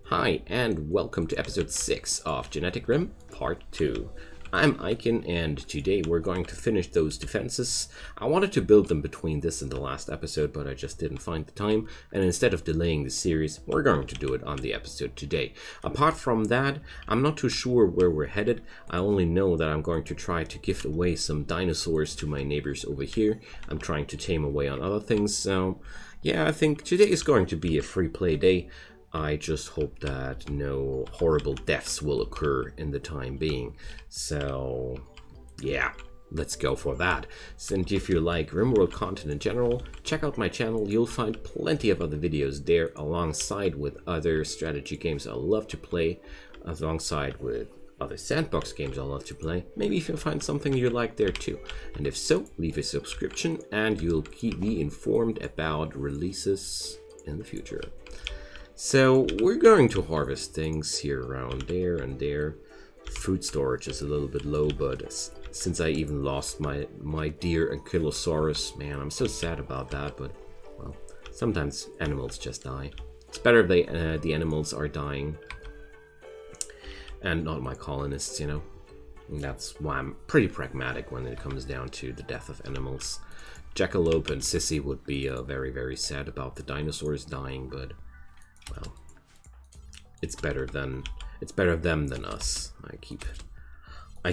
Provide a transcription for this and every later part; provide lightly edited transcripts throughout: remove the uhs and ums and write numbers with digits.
Hi, and welcome to episode 6 of GeneticRim Part 2. I'm Aiken, and today we're going to finish those defenses. I wanted to build them between this and the last episode, but I just didn't find the time, and instead of delaying the series, we're going to do it on the episode today. Apart from that, I'm not too sure where we're headed. I only know that I'm going to try to give away some dinosaurs to my neighbors over here. I'm trying to tame away on other things, so yeah, I think today is going to be a free play day. I just hope that no horrible deaths will occur in the time being. So, yeah, let's go for that. And if you like Rimworld content in general, check out my channel. You'll find plenty of other videos there alongside with other strategy games I love to play, alongside with other sandbox games I love to play. Maybe if you find something you like there too. And if so, leave a subscription and you'll keep me informed about releases in the future. So we're going to harvest things here around there and there. Food storage is a little bit low, but since I even lost my dear Ankylosaurus, man, I'm so sad about that, but well, sometimes animals just die. It's better if the animals are dying and not my colonists, you know. And that's why I'm pretty pragmatic when it comes down to the death of animals. Jackalope and Sissy would be very, very sad about the dinosaurs dying, but well, it's better them than us. I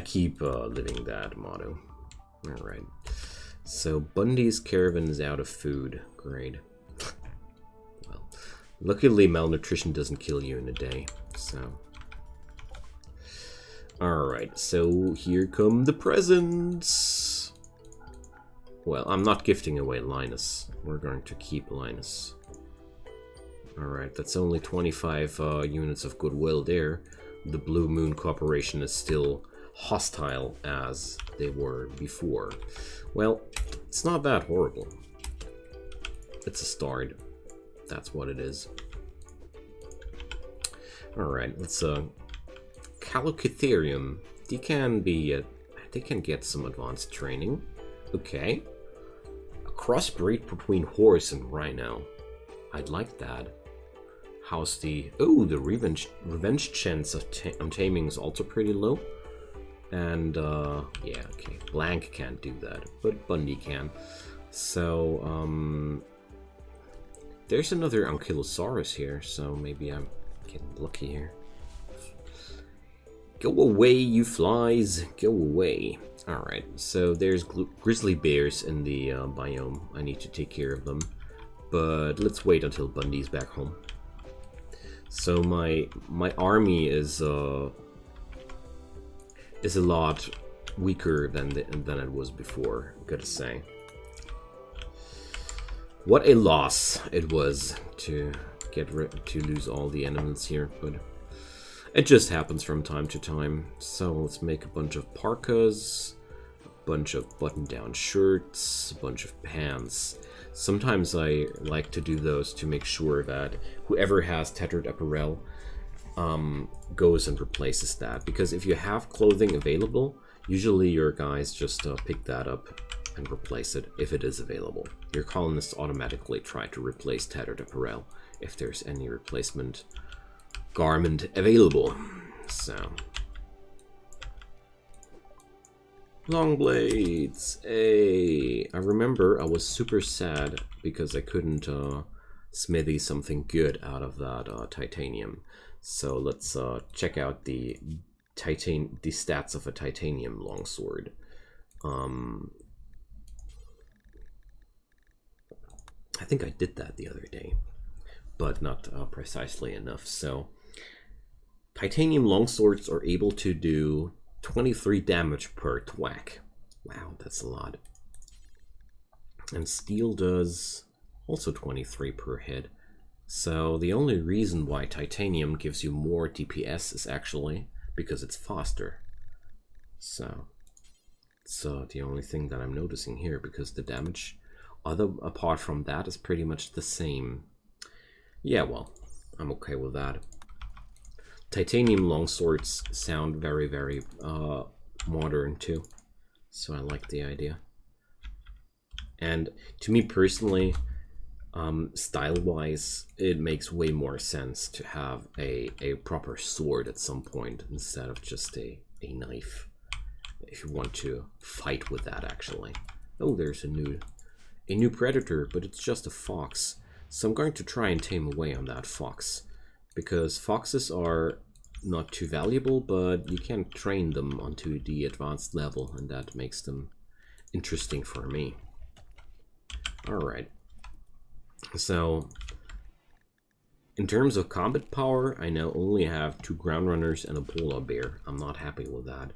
keep living that motto. All right. So Bundy's Caravan is out of food. Great. Well, luckily malnutrition doesn't kill you in a day. So, all right. So here come the presents. Well, I'm not gifting away Linus. We're going to keep Linus. Alright, that's only 25 units of goodwill there. The Blue Moon Corporation is still hostile as they were before. Well, it's not that horrible. It's a start. That's what it is. Alright, let's Calocitherium. They can get some advanced training. Okay. A crossbreed between horse and rhino. I'd like that. How's the... Oh, the revenge chance of taming is also pretty low. And, yeah, okay. Blank can't do that, but Bundy can. So, there's another Ankylosaurus here, so maybe I'm getting lucky here. Go away, you flies. Go away. Alright, so there's grizzly bears in the biome. I need to take care of them. But let's wait until Bundy's back home. So my army is a lot weaker than it was before, gotta say. What a loss it was to lose all the animals here, but it just happens from time to time. So let's make a bunch of parkas, a bunch of button-down shirts, a bunch of pants. Sometimes I like to do those to make sure that whoever has tattered apparel goes and replaces that. Because if you have clothing available, usually your guys just pick that up and replace it if it is available. Your colonists automatically try to replace tattered apparel if there's any replacement garment available. So... Long blades, hey! I remember I was super sad because I couldn't smithy something good out of that titanium. So let's check out the stats of a titanium longsword. I think I did that the other day, but not precisely enough. So titanium longswords are able to do 23 damage per thwack. Wow, that's a lot. And steel does also 23 per hit. So the only reason why titanium gives you more DPS is actually because it's faster. So it's the only thing that I'm noticing here, because the damage apart from that is pretty much the same. Yeah, well, I'm okay with that. Titanium longswords sound very, very modern too, so I like the idea. And to me personally, Style-wise, it makes way more sense to have a proper sword at some point instead of just a knife. If you want to fight with that, actually. Oh, there's a new predator, but it's just a fox. So I'm going to try and tame away on that fox, because foxes are not too valuable, but you can train them onto the advanced level, and that makes them interesting for me. Alright. So, in terms of combat power, I now only have 2 ground runners and a polar bear. I'm not happy with that.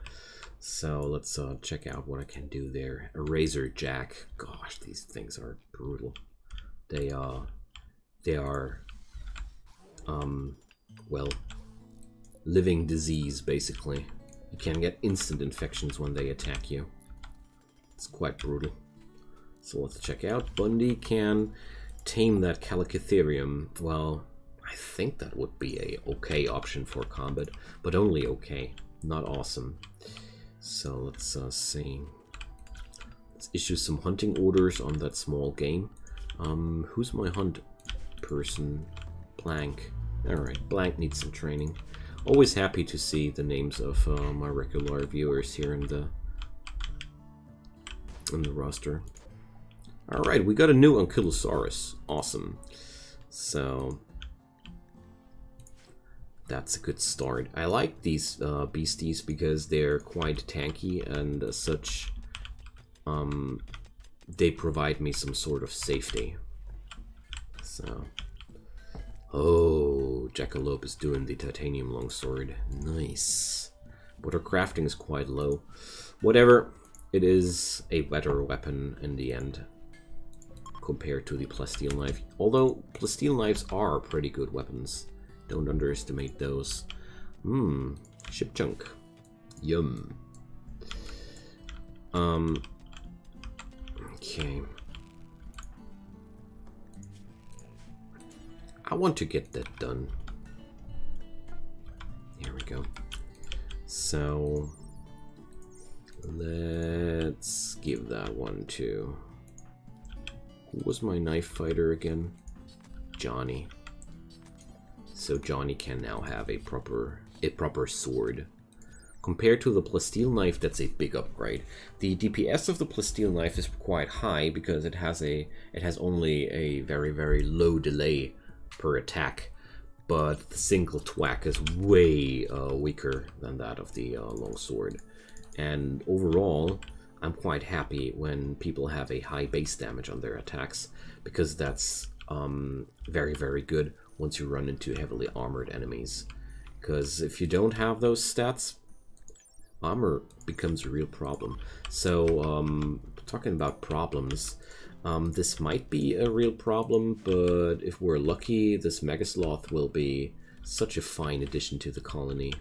So let's check out what I can do there. A razor jack. Gosh, these things are brutal. They are well, living disease, basically. You can get instant infections when they attack you. It's quite brutal. So let's check out. Bundy can tame that Calicotherium. Well, I think that would be a okay option for combat, but only okay, not awesome. So let's see. Let's issue some hunting orders on that small game. Who's my hunt person? Blank. Alright, Blank needs some training. Always happy to see the names of my regular viewers here in the roster. Alright, we got a new Ankylosaurus. Awesome. So that's a good start. I like these beasties because they're quite tanky, and as such they provide me some sort of safety. So, oh, Jackalope is doing the titanium longsword. Nice. But her crafting is quite low. Whatever, it is a better weapon in the end compared to the plasteel knife. Although plasteel knives are pretty good weapons. Don't underestimate those. Ship junk. Yum. Okay. I want to get that done. Here we go. So let's give that one to... Who was my knife fighter again? Johnny. So Johnny can now have a proper sword. Compared to the plasteel knife, that's a big upgrade. The DPS of the plasteel knife is quite high because it has only a very, very low delay per attack, but the single thwack is way weaker than that of the longsword. And overall, I'm quite happy when people have a high base damage on their attacks, because that's very, very good once you run into heavily armored enemies. Because if you don't have those stats, armor becomes a real problem. So, talking about problems, this might be a real problem, but if we're lucky, this Megasloth will be such a fine addition to the colony.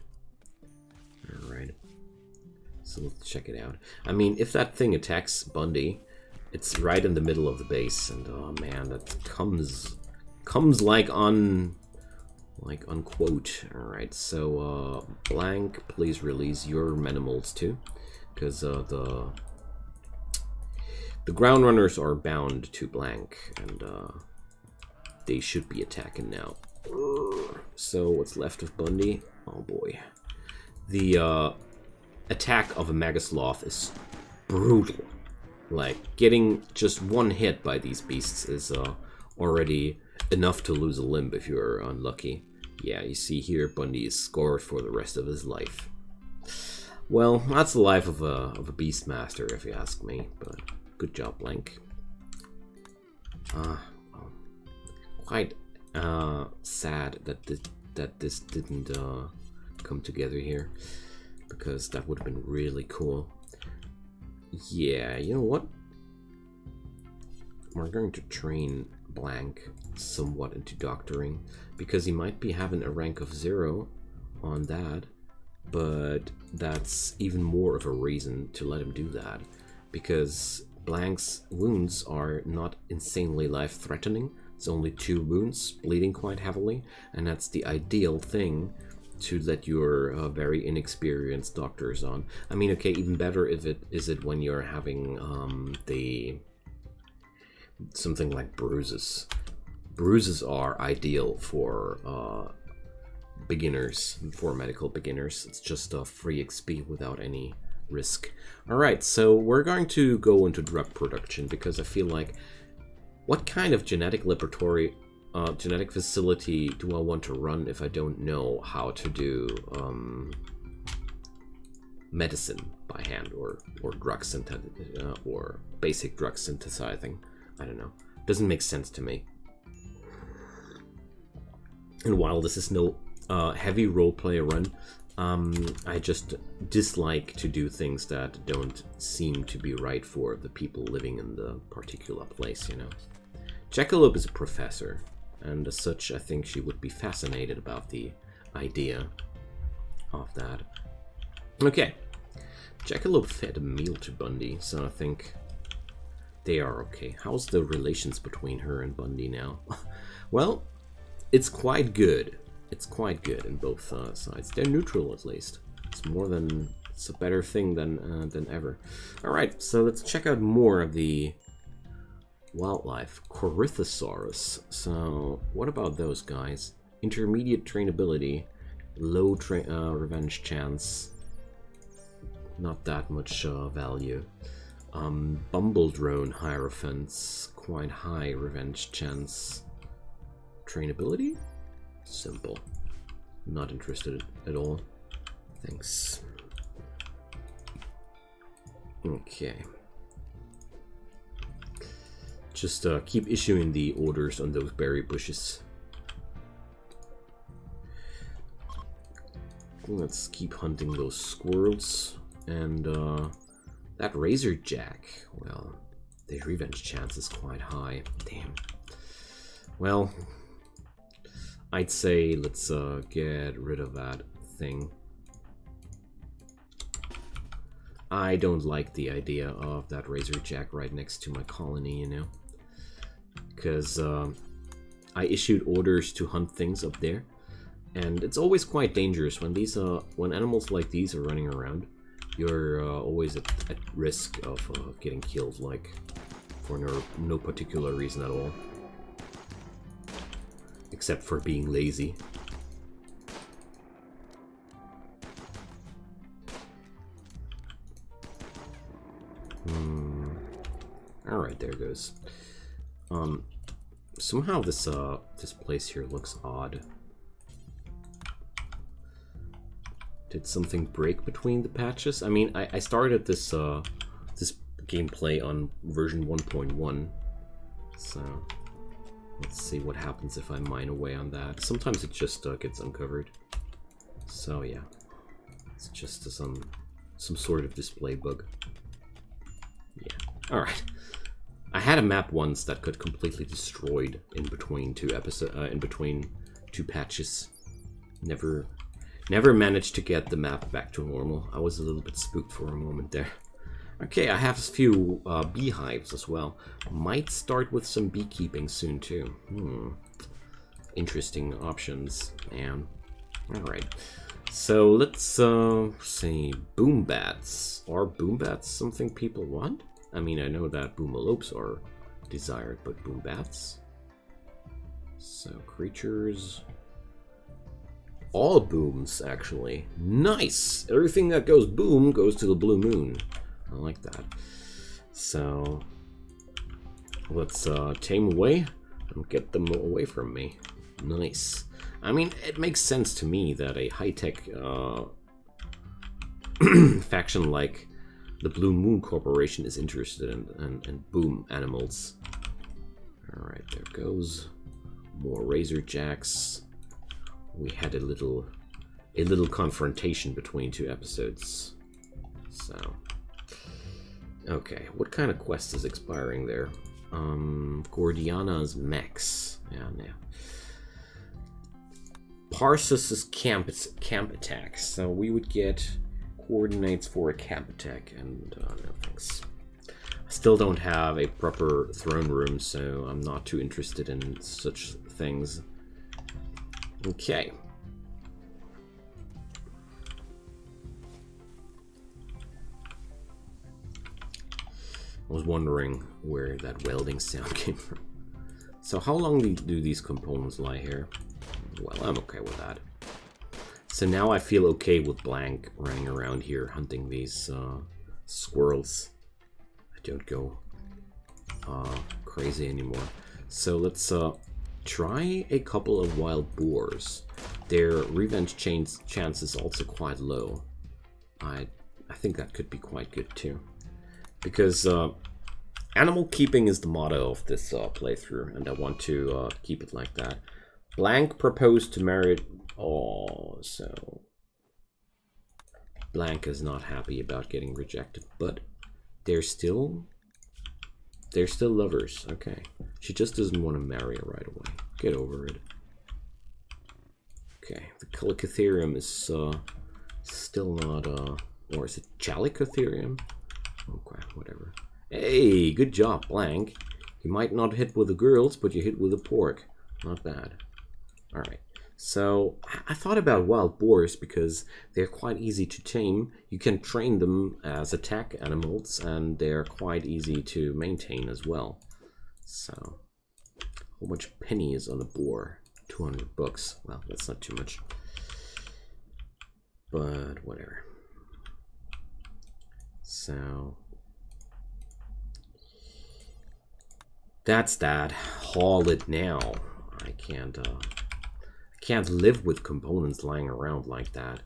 Alright. So let's check it out. I mean, if that thing attacks Bundy, it's right in the middle of the base, and oh man, that comes like unquote. Alright, so Blank, please release your Menimals too, because the ground runners are bound to Blank, and they should be attacking now. So what's left of Bundy? Oh boy. The attack of a Megasloth is brutal. Like, getting just one hit by these beasts is already enough to lose a limb if you're unlucky. Yeah, you see here, Bundy is scored for the rest of his life. Well, that's the life of a Beastmaster, if you ask me, but good job, Blank. Well, quite sad that this didn't come together here, because that would have been really cool. Yeah, you know what? We're going to train Blank somewhat into doctoring, because he might be having a rank of 0 on that, but that's even more of a reason to let him do that, because Blank's wounds are not insanely life-threatening. It's only 2 wounds, bleeding quite heavily, and that's the ideal thing to let your very inexperienced doctors on. I mean, okay, even better if it is it when you're having something like bruises, bruises are ideal for beginners, for medical beginners. It's just a free XP without any risk. Alright, so we're going to go into drug production because I feel like, what kind of genetic laboratory, genetic facility do I want to run if I don't know how to do medicine by hand or drug or basic drug synthesizing? I don't know. Doesn't make sense to me. And while this is no heavy roleplay run, I just dislike to do things that don't seem to be right for the people living in the particular place, you know. HugsLib is a professor, and as such, I think she would be fascinated about the idea of that. Okay, HugsLib fed a meal to Bundy, so I think they are okay. How's the relations between her and Bundy now? Well, it's quite good. It's quite good in both sides. They're neutral, at least. It's a better thing than ever. All right, so let's check out more of the wildlife. Corythosaurus. So what about those guys? Intermediate trainability, low revenge chance, not that much value. Bumble drone hierophants, quite high revenge chance. Trainability? Simple. Not interested at all. Thanks. Okay. Just keep issuing the orders on those berry bushes. Let's keep hunting those squirrels. And that razor jack, well, the revenge chance is quite high. Damn. Well, I'd say let's get rid of that thing. I don't like the idea of that razor jack right next to my colony, you know, because I issued orders to hunt things up there, and it's always quite dangerous when these when animals like these are running around. You're always at risk of getting killed, like for no particular reason at all. Except for being lazy. Alright, there goes. Somehow this this place here looks odd. Did something break between the patches? I mean, I started this this gameplay on version 1.1, so let's see what happens if I mine away on that. Sometimes it just gets uncovered. So yeah, it's just some sort of display bug. Yeah. All right. I had a map once that got completely destroyed in between two patches. Never managed to get the map back to normal. I was a little bit spooked for a moment there. Okay, I have a few beehives as well. Might start with some beekeeping soon too. Interesting options, man. Alright, so let's say boom bats. Are boom bats something people want? I mean, I know that boomalopes are desired, but boom bats? So creatures... all booms, actually. Nice! Everything that goes boom goes to the blue moon. I like that. So let's tame away and get them away from me. Nice. I mean, it makes sense to me that a high-tech faction like the Blue Moon Corporation is interested in boom animals. Alright, there goes. More razor jacks. We had a little confrontation between two episodes. So okay, what kind of quest is expiring there? Gordiana's mechs. Yeah. Parsus's camp attack. So we would get coordinates for a camp attack, and no thanks. I still don't have a proper throne room, so I'm not too interested in such things. Okay. I was wondering where that welding sound came from. So how long do these components lie here? Well, I'm okay with that. So now I feel okay with Blank running around here hunting these squirrels. I don't go crazy anymore. So let's try a couple of wild boars. Their revenge chance is also quite low. I think that could be quite good too. Because animal keeping is the motto of this playthrough, and I want to keep it like that. Blank proposed to marry... Oh, so... Blank is not happy about getting rejected, but they're still lovers. Okay. She just doesn't want to marry her right away. Get over it. Okay, the Cthulhu is still not, or is it Cthulhu? Okay, whatever. Hey, good job, Blank. You might not hit with the girls, but you hit with the pork. Not bad. Alright, so I thought about wild boars because they're quite easy to tame. You can train them as attack animals, and they're quite easy to maintain as well. So, how much penny is on a boar? 200 bucks. Well, that's not too much. But whatever. So that's that. Haul it now. I can't live with components lying around like that.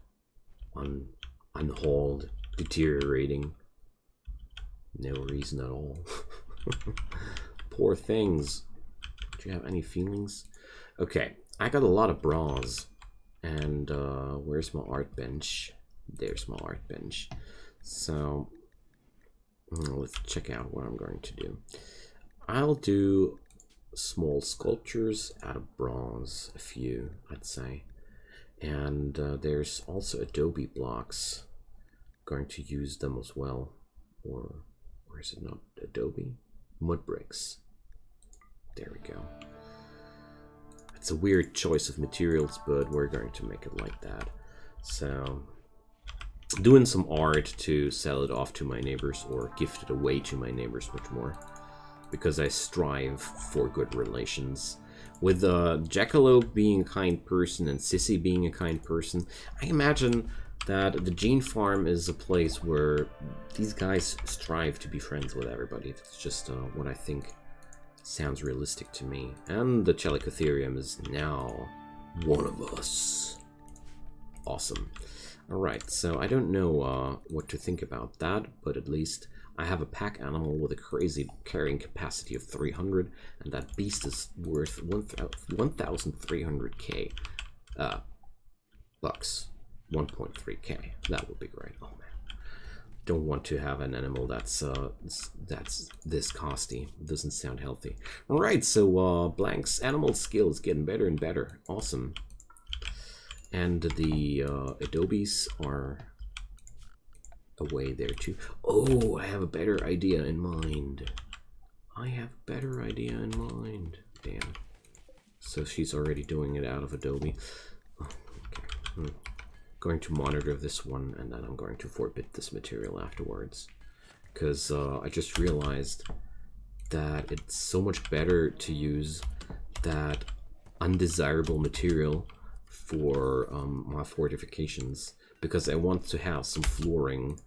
Unhauled, deteriorating. No reason at all. Poor things. Do you have any feelings? Okay, I got a lot of bras. And where's my art bench? There's my art bench. So let's check out what I'm going to do. I'll do small sculptures out of bronze, a few, I'd say. And there's also adobe blocks. Going to use them as well. Or is it not adobe? Mud bricks. There we go. It's a weird choice of materials, but we're going to make it like that. So, doing some art to sell it off to my neighbors or gift it away to my neighbors much more. Because I strive for good relations. With Jackalope being a kind person and Sissy being a kind person, I imagine that the Gene Farm is a place where these guys strive to be friends with everybody. That's just what I think sounds realistic to me. And the Cthulhu is now one of us. Awesome. Alright, so I don't know what to think about that, but at least I have a pack animal with a crazy carrying capacity of 300, and that beast is worth 1,300k bucks. 1.3k. That would be great. Oh man. Don't want to have an animal that's this costly. Doesn't sound healthy. Alright, so Blank's animal skill is getting better and better. Awesome. And the adobes are away there too. Oh, I have a better idea in mind. Damn. So she's already doing it out of Adobe. Oh, okay. Going to monitor this one, and then I'm going to forbid this material afterwards. Because I just realized that it's so much better to use that undesirable material for my fortifications, because I want to have some flooring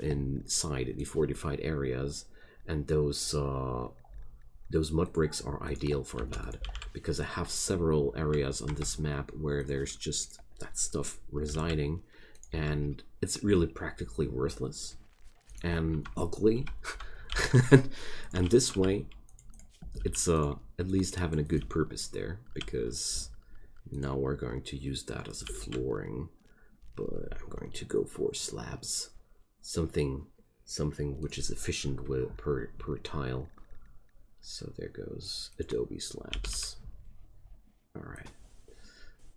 inside the fortified areas, and those mud bricks are ideal for that, because I have several areas on this map where there's just that stuff residing, and it's really practically worthless and ugly. And this way it's at least having a good purpose there, because now we're going to use that as a flooring, but I'm going to go for slabs, something which is efficient with per tile. So there goes adobe slabs. All right,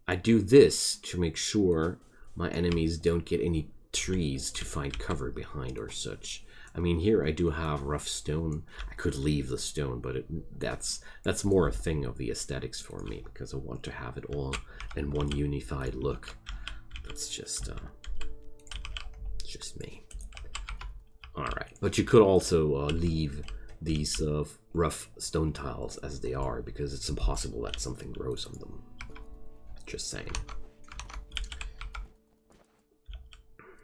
I do this to make sure my enemies don't get any trees to find cover behind or such. I mean, here I do have rough stone. I could leave the stone, but that's more a thing of the aesthetics for me, because I want to have it all in one unified look. That's just me. All right, but you could also leave these rough stone tiles as they are, because it's impossible that something grows on them. Just saying.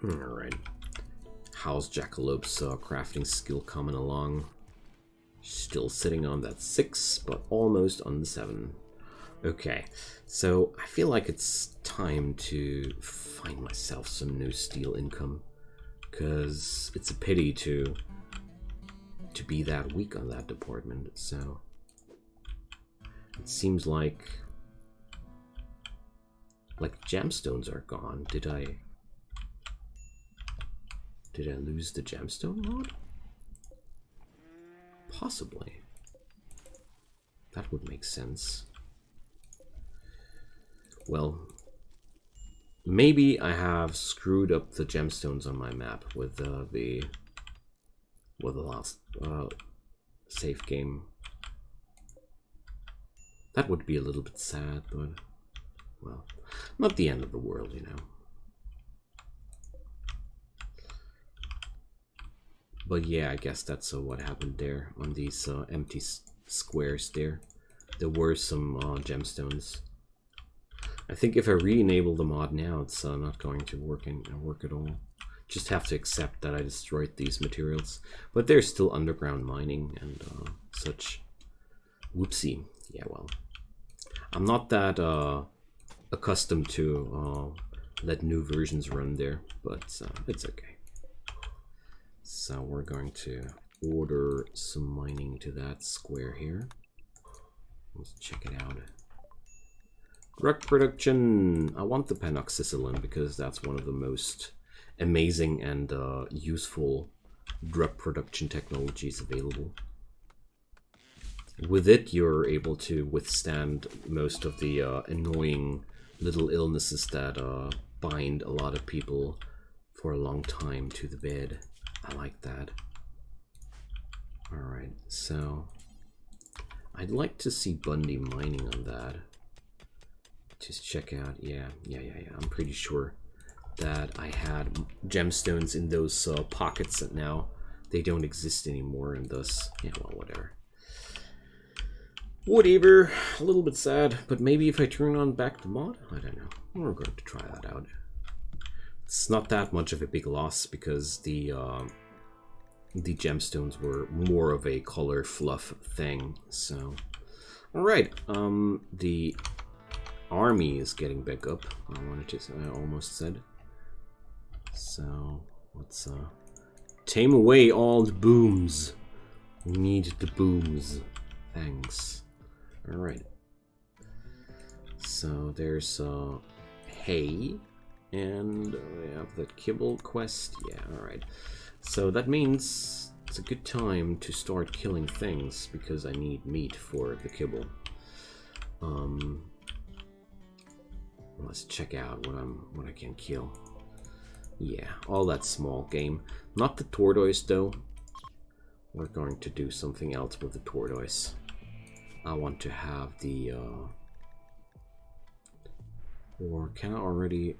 Alright. How's JecsTools' crafting skill coming along? Still sitting on that 6, but almost on the 7. Okay, so I feel like it's time to find myself some new steel income, because it's a pity to be that weak on that department. So it seems like gemstones are gone. Did I lose the gemstone mod? Possibly. That would make sense. Well, maybe I have screwed up the gemstones on my map with the last save game. That would be a little bit sad, but well, not the end of the world, you know. But yeah, I guess that's what happened there on these empty squares there. There were some gemstones. I think if I re-enable the mod now, it's not going to work at all. Just have to accept that I destroyed these materials. But they're still underground mining and such. Whoopsie. Yeah, well. I'm not that accustomed to let new versions run there, but it's okay. So we're going to order some mining to that square here. Let's check it out. Drug production. I want the panoxycyllin because that's one of the most amazing and useful drug production technologies available. With it, you're able to withstand most of the annoying little illnesses that bind a lot of people for a long time to the bed. I like that. Alright, so I'd like to see Bundy mining on that. Just check out, yeah. I'm pretty sure that I had gemstones in those pockets that now they don't exist anymore, and thus, yeah, well, whatever. Whatever, a little bit sad, but maybe if I turn on back the mod, I don't know. We're going to try that out. It's not that much of a big loss because the gemstones were more of a color fluff thing. So, all right, the army is getting back up. I almost said. So let's tame away all the booms. We need the booms. Thanks. All right. So there's hay, and we have the kibble quest. Yeah. All right. So that means it's a good time to start killing things because I need meat for the kibble. Let's check out what I can kill. Yeah, all that small game. Not the tortoise though. We're going to do something else with the tortoise. I want to have the or can I already,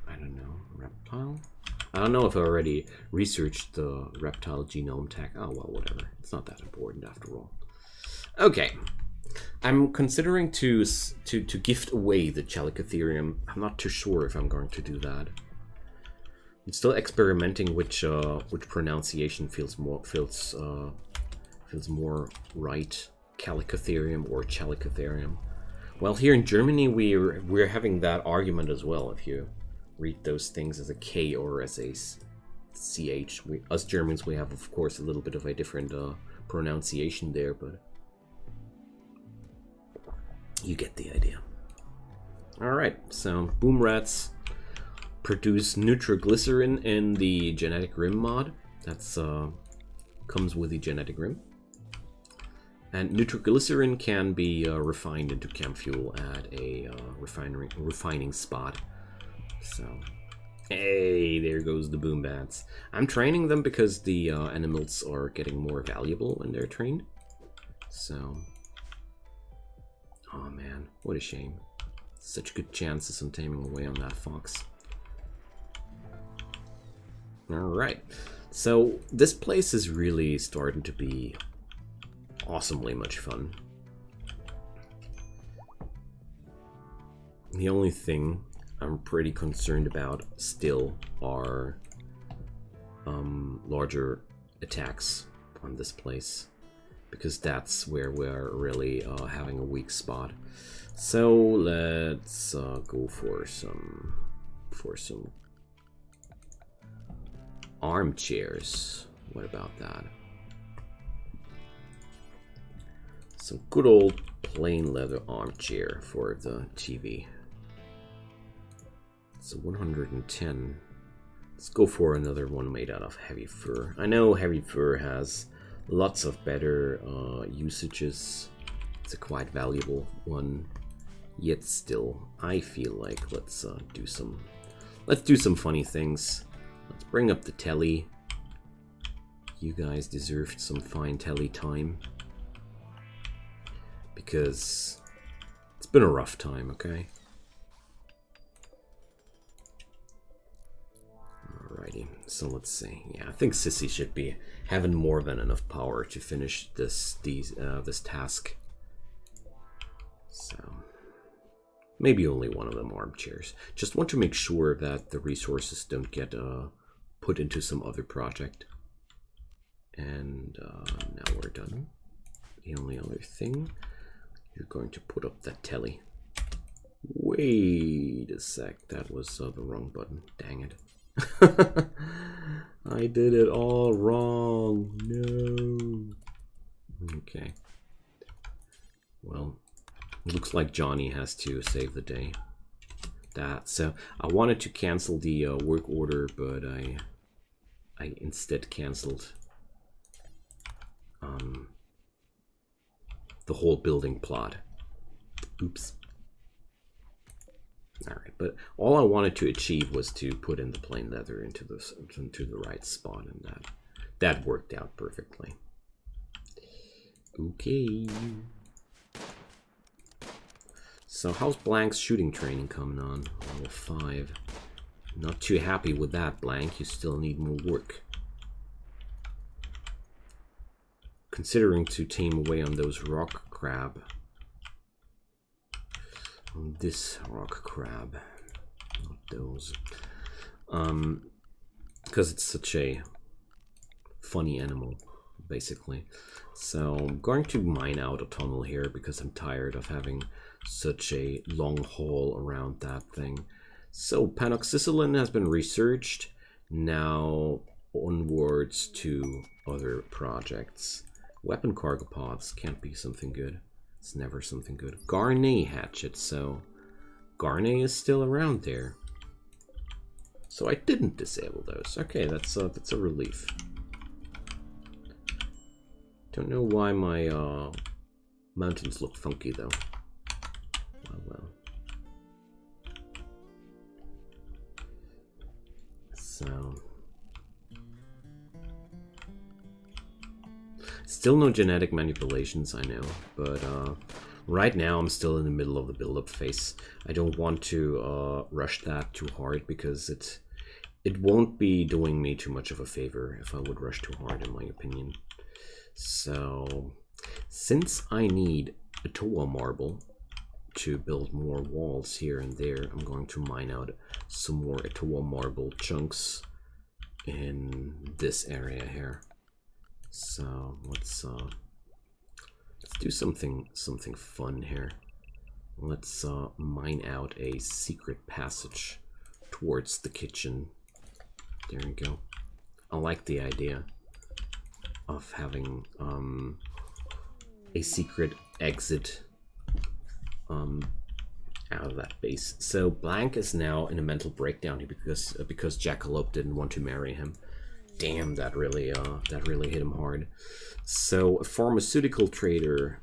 I don't know, reptile? I don't know if I already researched the reptile genome tag. Oh well, whatever. It's not that important after all. Okay. I'm considering to gift away the Cthulhu. I'm not too sure if I'm going to do that. I'm still experimenting which pronunciation feels more right, Calicotherium or Chalicotherium. Well, here in Germany we're having that argument as well. If you read those things as a K or as a CH, us Germans, we have of course a little bit of a different pronunciation there, but you get the idea. All right, so boom rats produce nitroglycerin in the GeneticRim mod. That's comes with the GeneticRim. And nitroglycerin can be refined into chem fuel at a refining spot. So, hey, there goes the boom bats. I'm training them because the animals are getting more valuable when they're trained. So, oh man, what a shame. Such good chances on taming away on that fox. Alright, So this place is really starting to be awesomely much fun. The only thing I'm pretty concerned about still are larger attacks on this place, because that's where we're really having a weak spot. So let's go for some armchairs. What about that? Some good old plain leather armchair for the TV. It's 110. Let's go for another one made out of heavy fur. I know heavy fur has lots of better usages. It's a quite valuable one. Yet still, I feel like let's do some funny things. Let's bring up the telly. You guys deserved some fine telly time, because it's been a rough time, okay? Alrighty, so let's see. Yeah, I think Sissy should be having more than enough power to finish this task. So maybe only one of them armchairs. Just want to make sure that the resources don't get put into some other project. And now we're done. The only other thing, you're going to put up that telly. Wait a sec, that was the wrong button. Dang it. I did it all wrong. No. Okay. Well, looks like Johnny has to save the day. So I wanted to cancel the work order, but I instead canceled the whole building plot. Oops. Alright, but all I wanted to achieve was to put in the plain leather into the right spot, and that worked out perfectly. Okay. So how's Blank's shooting training coming on? Level 5. Not too happy with that, Blank. You still need more work. Considering to tame away on those rock crab. On this rock crab. Not those. Because it's such a funny animal, basically. So I'm going to mine out a tunnel here because I'm tired of having such a long haul around that thing. So Panoxycillin has been researched. Now onwards to other projects. Weapon cargo pods can't be something good. It's never something good. Garnet hatchet. So Garnet is still around there. So I didn't disable those. Okay, that's a relief. Don't know why my mountains look funky though. Well. So still no genetic manipulations, I know, but right now I'm still in the middle of the build-up phase. I don't want to rush that too hard because it won't be doing me too much of a favor if I would rush too hard, in my opinion. So since I need a Toa marble to build more walls here and there, I'm going to mine out some more Etoa marble chunks in this area here. So let's do something fun here. Let's mine out a secret passage towards the kitchen. There we go. I like the idea of having a secret exit out of that base. So Blank is now in a mental breakdown because Jackalope didn't want to marry him. Damn, that really hit him hard. So a pharmaceutical trader,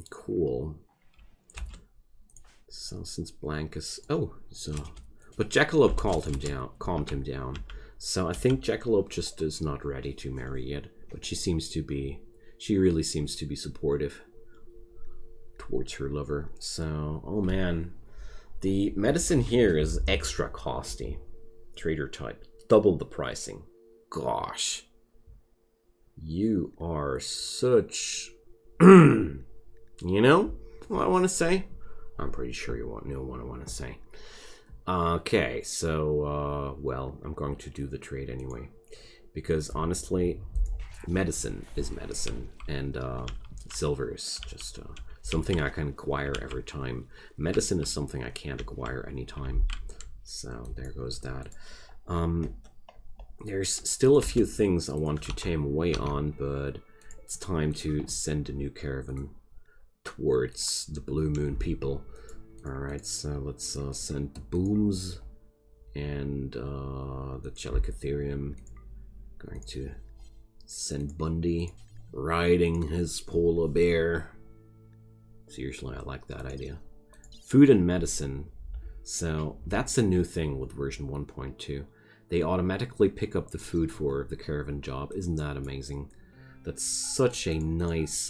cool. So since Blank is but Jackalope calmed him down. So I think Jackalope just is not ready to marry yet, but she really seems to be supportive towards her lover. So, oh man, the medicine here is extra costly. Trader type, double the pricing. gosh. You are such... You know what I want to say? I'm pretty sure you won't know what I want to say. Okay, so, well, I'm going to do the trade anyway. Because, honestly, medicine is medicine. And, silver is just something I can acquire every time. Medicine is something I can't acquire anytime. So, there goes that. There's still a few things I want to tame away on, but it's time to send a new caravan towards the Blue Moon people. Alright, so let's send the Booms and the Cthulhu. Going to send Bundy riding his polar bear. Seriously, I like that idea. Food and medicine. So that's a new thing with version 1.2. They automatically pick up the food for the caravan job. Isn't that amazing? That's such a nice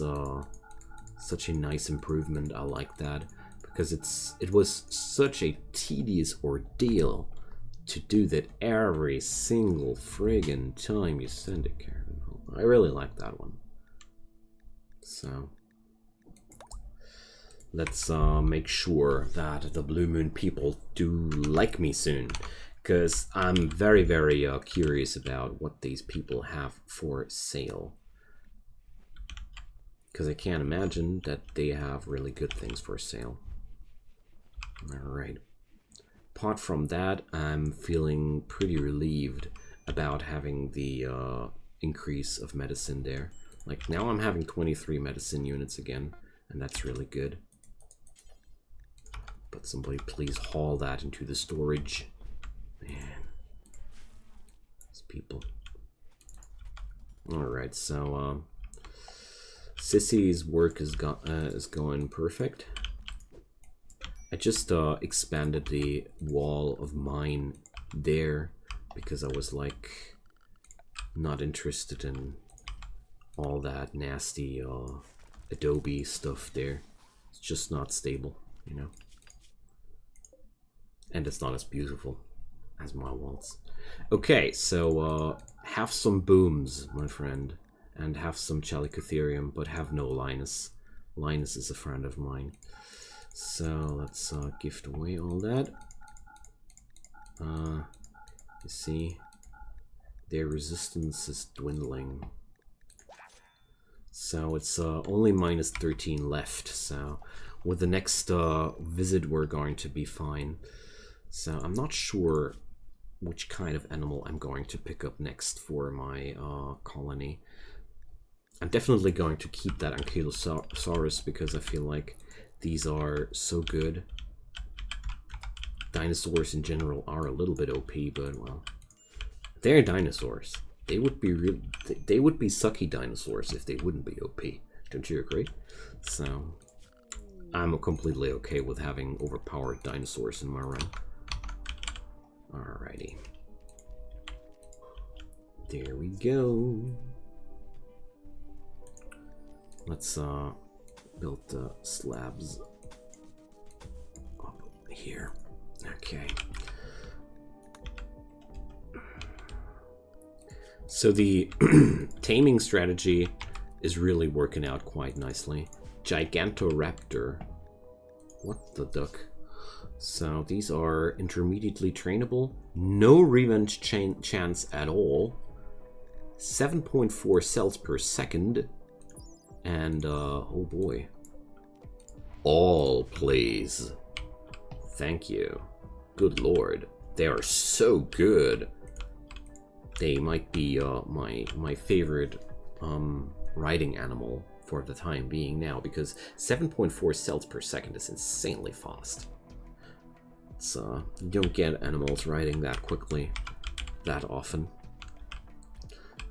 improvement. I like that because it was such a tedious ordeal to do that every single friggin' time you send a caravan home. I really like that one. So let's make sure that the Blue Moon people do like me soon. Because I'm very, very curious about what these people have for sale. Because I can't imagine that they have really good things for sale. Alright. Apart from that, I'm feeling pretty relieved about having the increase of medicine there. Like, now I'm having 23 medicine units again, and that's really good. But somebody please haul that into the storage. Man, these people. Alright, so Sissy's work is going perfect. I just expanded the wall of mine there because I was like not interested in all that nasty Adobe stuff there. It's just not stable, you know. And it's not as beautiful as my walls. Okay, so have some Booms, my friend, and have some Cthulhu, but have no Linus. Linus is a friend of mine. So let's gift away all that. You see, their resistance is dwindling. So it's only minus 13 left. So with the next visit, we're going to be fine. So I'm not sure which kind of animal I'm going to pick up next for my colony. I'm definitely going to keep that Ankylosaurus because I feel like these are so good. Dinosaurs in general are a little bit OP, but well, they're dinosaurs. They would be they would be sucky dinosaurs if they wouldn't be OP. Don't you agree? So I'm completely okay with having overpowered dinosaurs in my run. Alrighty. There we go. Let's build the slabs up here. Okay. So the taming strategy is really working out quite nicely. Gigantoraptor. What the duck? So these are intermediately trainable. No revenge chance at all. 7.4 cells per second. And, oh boy. All, please. Thank you. Good lord. They are so good. They might be my favorite riding animal for the time being now, because 7.4 cells per second is insanely fast. It's, you don't get animals riding that quickly, that often.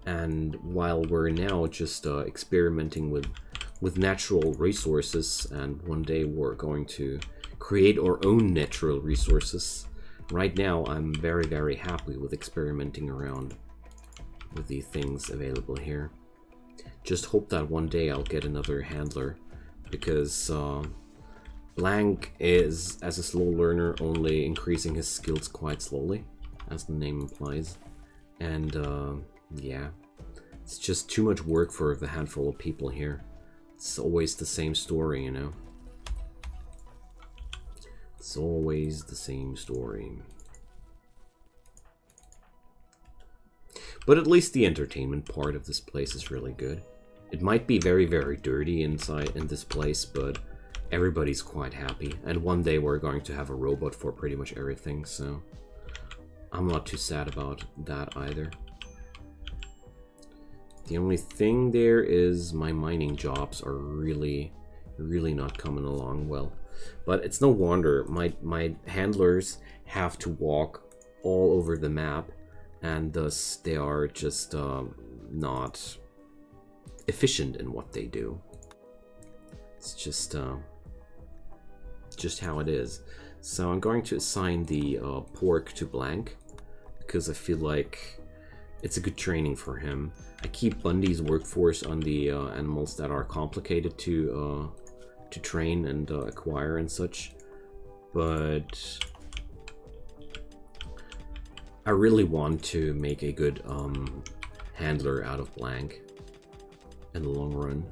And while we're now just experimenting with natural resources, and one day we're going to create our own natural resources, right now I'm very, very happy with experimenting around with the things available here. Just hope that one day I'll get another handler, because Blank is, as a slow learner, only increasing his skills quite slowly, as the name implies. And Yeah, it's just too much work for the handful of people here. It's always the same story, you know? It's always the same story. But at least the entertainment part of this place is really good. It might be very, very dirty inside in this place, but everybody's quite happy. And one day we're going to have a robot for pretty much everything, so I'm not too sad about that either. The only thing there is my mining jobs are really not coming along well. But it's no wonder my handlers have to walk all over the map, and thus they are just not efficient in what they do. It's just how it is. So I'm going to assign the pork to Blank, because I feel like it's a good training for him. I keep Bundy's workforce on the animals that are complicated to train and acquire and such, but I really want to make a good handler out of Blank in the long run.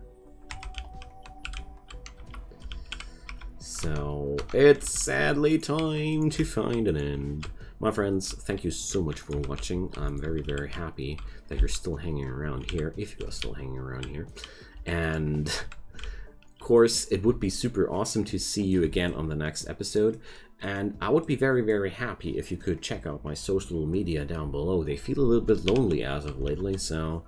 So it's sadly time to find an end. My friends, thank you so much for watching. I'm very, very happy that you're still hanging around here, if you are still hanging around here. And of course, it would be super awesome to see you again on the next episode. And I would be very, very happy if you could check out my social media down below. They feel a little bit lonely as of lately, so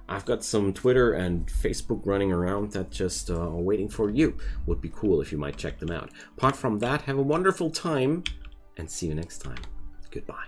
I've got some Twitter and Facebook running around that just are waiting for you. Would be cool if you might check them out. Apart from that, have a wonderful time and see you next time. Goodbye.